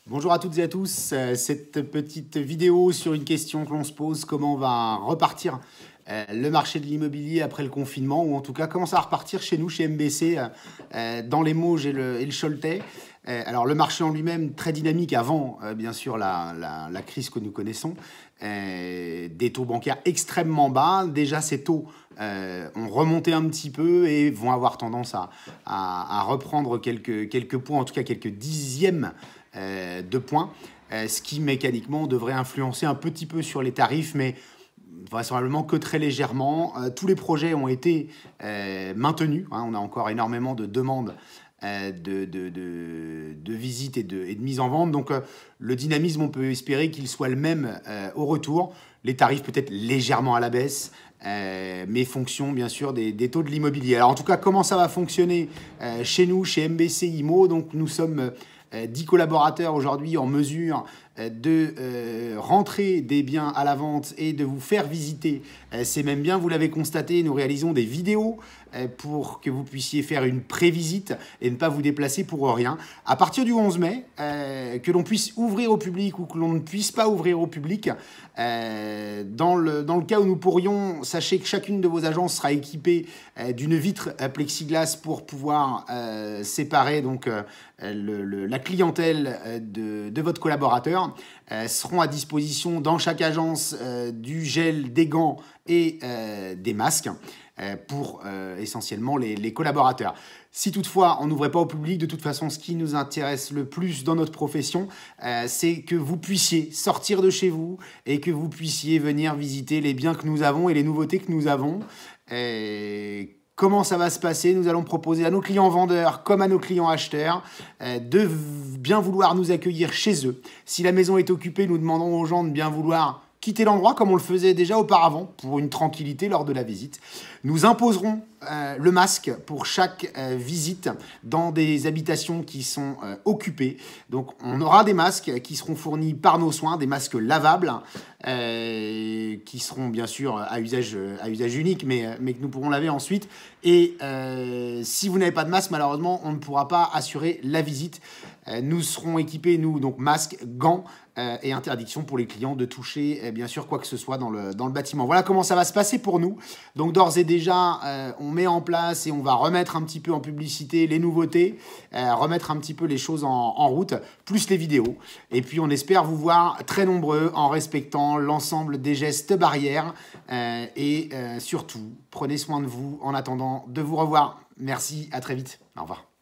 Bonjour à toutes et à tous. Cette petite vidéo sur une question que l'on se pose, comment va repartir le marché de l'immobilier après le confinement, ou en tout cas comment ça va repartir chez nous, chez MBC, dans les Mauges et le Choletais. Alors le marché en lui-même très dynamique avant bien sûr la crise que nous connaissons, des taux bancaires extrêmement bas. Déjà ces taux ont remonté un petit peu et vont avoir tendance à reprendre quelques points, en tout cas quelques dixièmes de points, ce qui mécaniquement devrait influencer un petit peu sur les tarifs, mais vraisemblablement que très légèrement. Tous les projets ont été maintenus, hein. On a encore énormément de demandes de visites et de mise en vente. Donc le dynamisme, on peut espérer qu'il soit le même au retour. Les tarifs peut-être légèrement à la baisse, mais fonction bien sûr des taux de l'immobilier. Alors en tout cas, comment ça va fonctionner chez nous, chez MBC IMO? Donc nous sommes 10 collaborateurs aujourd'hui en mesure de rentrer des biens à la vente et de vous faire visiter ces mêmes biens. Vous l'avez constaté, nous réalisons des vidéos pour que vous puissiez faire une prévisite et ne pas vous déplacer pour rien. À partir du 11 mai, que l'on puisse ouvrir au public ou que l'on ne puisse pas ouvrir au public, dans le cas où nous pourrions, sachez que chacune de vos agences sera équipée d'une vitre plexiglas pour pouvoir séparer donc la clientèle de votre collaborateur. Seront à disposition dans chaque agence du gel, des gants et des masques pour essentiellement les collaborateurs. Si toutefois on n'ouvrait pas au public, de toute façon ce qui nous intéresse le plus dans notre profession, c'est que vous puissiez sortir de chez vous et que vous puissiez venir visiter les biens que nous avons et les nouveautés que nous avons. Comment ça va se passer? Nous allons proposer à nos clients vendeurs comme à nos clients acheteurs de bien vouloir nous accueillir chez eux. Si la maison est occupée, nous demandons aux gens de bien vouloir quitter l'endroit comme on le faisait déjà auparavant pour une tranquillité lors de la visite. Nous imposerons le masque pour chaque visite dans des habitations qui sont occupées. Donc on aura des masques qui seront fournis par nos soins, des masques lavables qui seront bien sûr à usage unique, mais que nous pourrons laver ensuite. Et si vous n'avez pas de masque, malheureusement, on ne pourra pas assurer la visite. Nous serons équipés, nous, donc masques, gants, et interdiction pour les clients de toucher, bien sûr, quoi que ce soit dans le bâtiment. Voilà comment ça va se passer pour nous. Donc d'ores et déjà, on met en place et on va remettre un petit peu en publicité les nouveautés, remettre un petit peu les choses en route, plus les vidéos. Et puis on espère vous voir très nombreux en respectant l'ensemble des gestes barrières. Et surtout, prenez soin de vous en attendant de vous revoir. Merci, à très vite. Au revoir.